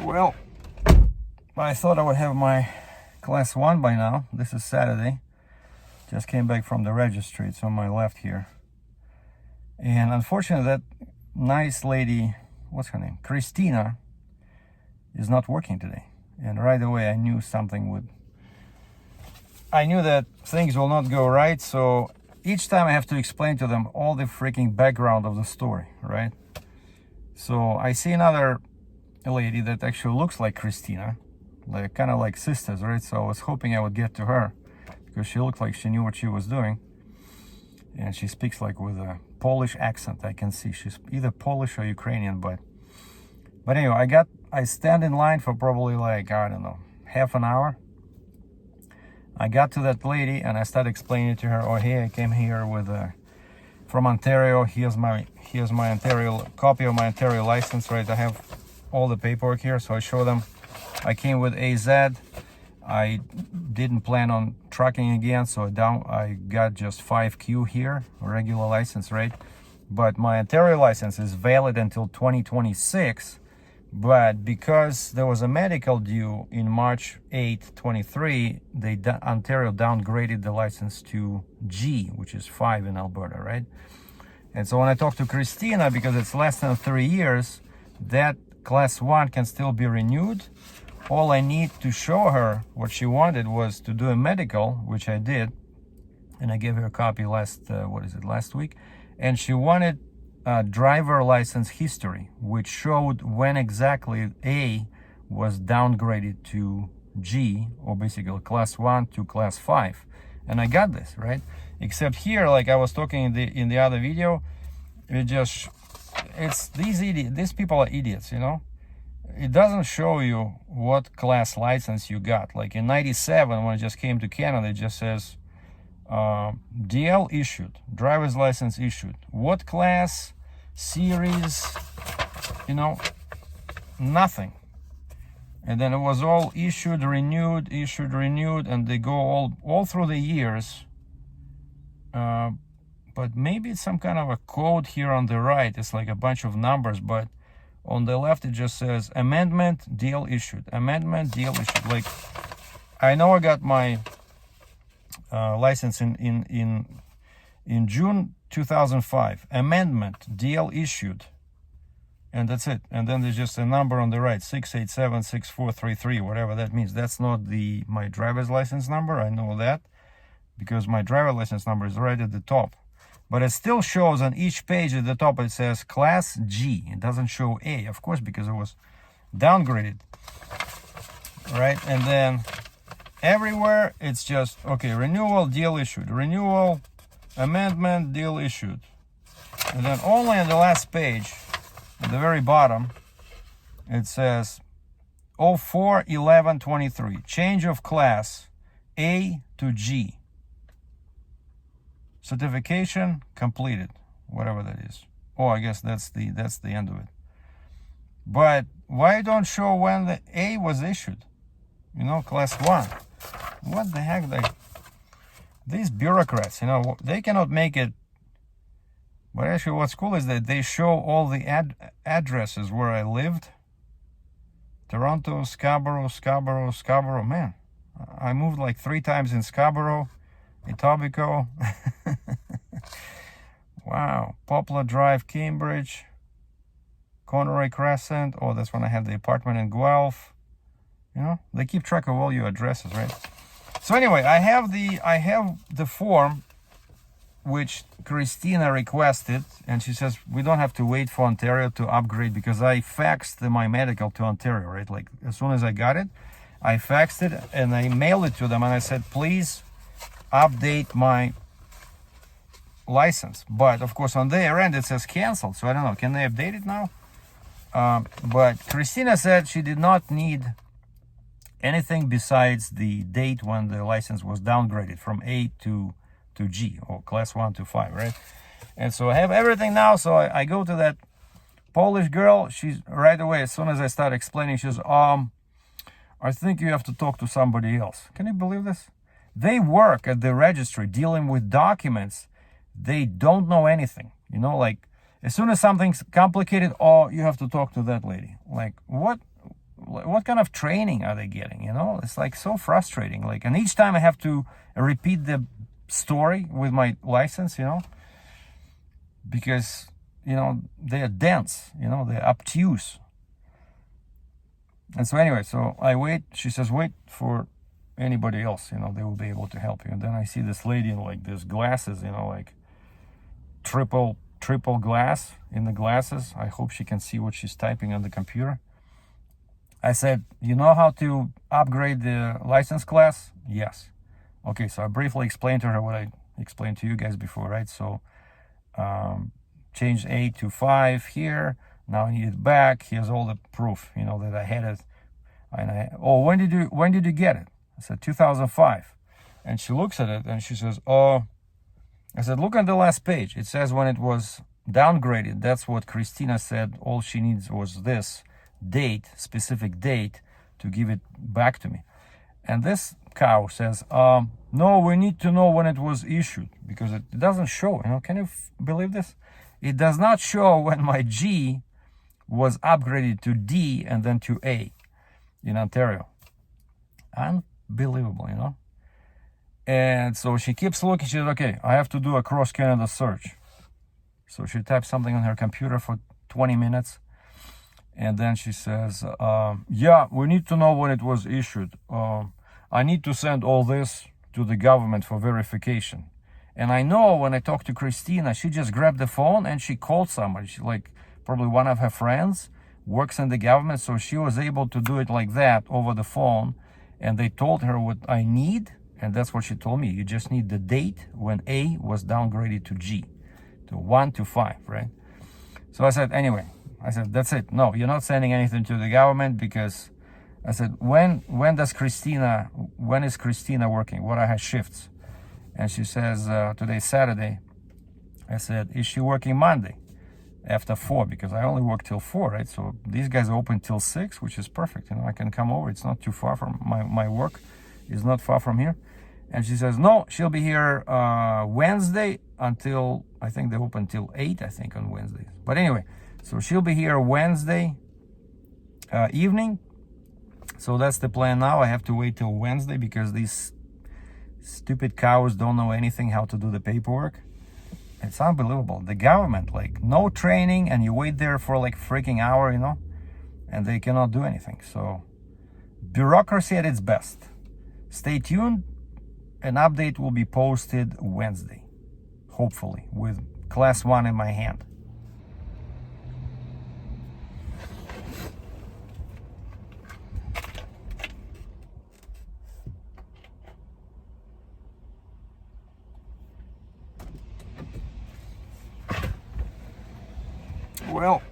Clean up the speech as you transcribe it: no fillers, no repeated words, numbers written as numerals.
Well, I thought I would have my class 1 by now. This is Saturday. Just came back from the registry. It's on my left here. And unfortunately, that nice lady, what's her name? Christina, is not working today. And right away, I knew something would... I knew that things will not go right. So each time I have to explain to them all the freaking background of the story, right? So I see another lady that actually looks like Christina, like kind of like sisters, right? So I was hoping I would get to her because she looked like she knew what she was doing, and she speaks like with a Polish accent. I can see she's either Polish or Ukrainian, but anyway, I stand in line for probably like, I don't know, half an hour. I got to that lady and I started explaining to her, oh hey, I came here with from Ontario. Here's my Ontario copy of my Ontario license, right? I have all the paperwork here. So I show them I came with AZ. I didn't plan on trucking again, so I got just 5Q here, regular license, right? But my Ontario license is valid until 2026. But because there was a medical due in March 8, 23, Ontario downgraded the license to G, which is 5 in Alberta, right? And so when I talked to Christina, because it's less than 3 years, that class 1 can still be renewed. All I need to show her what she wanted was to do a medical, which I did, and I gave her a copy last week, and she wanted driver license history, which showed when exactly A was downgraded to G, or basically class 1 to class 5. And I got this, right? Except here, like I was talking in the other video, it's these people are idiots, you know? It doesn't show you what class license you got. Like in 97, when I just came to Canada, it just says DL issued, driver's license issued. What class, series, you know, nothing. And then it was all issued, renewed, and they go all through the years. But maybe it's some kind of a code here on the right. It's like a bunch of numbers, but on the left it just says amendment, deal issued, amendment, deal issued. Like, I know I got my license in June 2005, amendment, deal issued, and that's it. And then there's just a number on the right, 6876433, whatever that means. That's not my driver's license number. I know that because my driver's license number is right at the top. But it still shows on each page at the top, it says class G. It doesn't show A, of course, because it was downgraded, right? And then everywhere it's just, okay, renewal, deal issued, renewal, amendment, deal issued. And then only on the last page, at the very bottom, it says 04/11/23, change of class A to G. Certification completed, whatever that is. Oh, I guess that's the end of it. But why don't show when the A was issued? You know, class 1. What the heck? These bureaucrats, you know, they cannot make it. But actually, what's cool is that they show all the addresses where I lived. Toronto, Scarborough. Man, I moved like 3 times in Scarborough. Etobicoke. Wow. Poplar Drive, Cambridge. Conroy Crescent. Oh, that's when I had the apartment in Guelph. You know, they keep track of all your addresses, right? So anyway, I have the form which Christina requested, and she says we don't have to wait for Ontario to upgrade because I faxed my medical to Ontario, right? Like as soon as I got it, I faxed it and I mailed it to them, and I said, please update my license. But of course on their end it says canceled, so I don't know, can they update it now? But Christina said she did not need anything besides the date when the license was downgraded from A to G, or class 1 to 5, right? And so I have everything now. So I go to that Polish girl. She's right away, as soon as I start explaining, she says, I think you have to talk to somebody else. Can you believe this? They work at the registry dealing with documents. They don't know anything. You know, like as soon as something's complicated, oh, you have to talk to that lady. Like, what what kind of training are they getting? You know, it's like so frustrating. Like, and each time I have to repeat the story with my license, you know, because, you know, they're dense, you know, they're obtuse. And so anyway, so I wait. She says, wait for anybody else, you know, they will be able to help you. And then I see this lady in like these glasses, you know, like triple glass in the glasses. I hope she can see what she's typing on the computer. I said, you know how to upgrade the license class? Yes. Okay, so I briefly explained to her what I explained to you guys before, right? So change A to 5 here. Now I need it back. Here's all the proof, you know, that I had it. And when did you get it? I said 2005. And she looks at it and she says, oh, I said, look at the last page. It says when it was downgraded. That's what Christina said. All she needs was this date, specific date, to give it back to me. And this cow says, no, we need to know when it was issued, because it doesn't show. You know, can you believe this? It does not show when my G was upgraded to D and then to A in Ontario. Unbelievable, you know. And so she keeps looking. She says, okay, I have to do a cross-Canada search. So she types something on her computer for 20 minutes. And then she says, yeah, we need to know when it was issued. I need to send all this to the government for verification. And I know when I talked to Christina, she just grabbed the phone and she called somebody. She, like, probably one of her friends works in the government. So she was able to do it like that over the phone. And they told her what I need. And that's what she told me. You just need the date when A was downgraded to G, to 1 to 5, right? So I said, anyway, I said, that's it. No, you're not sending anything to the government, because I said, when is Christina working? What are her shifts? And she says, today's Saturday. I said, is she working Monday after 4? Because I only work till 4, right? So these guys are open till 6, which is perfect. You know, I can come over. It's not too far from my work. Is not far from here. And she says, no, she'll be here Wednesday until, I think they open till 8, I think, on Wednesdays. But anyway, so she'll be here Wednesday evening. So that's the plan now. I have to wait till Wednesday because these stupid cows don't know anything how to do the paperwork. It's unbelievable. The government, like, no training, and you wait there for like freaking hour, you know, and they cannot do anything. So bureaucracy at its best. Stay tuned. An update will be posted Wednesday, hopefully, with class 1 in my hand. Well,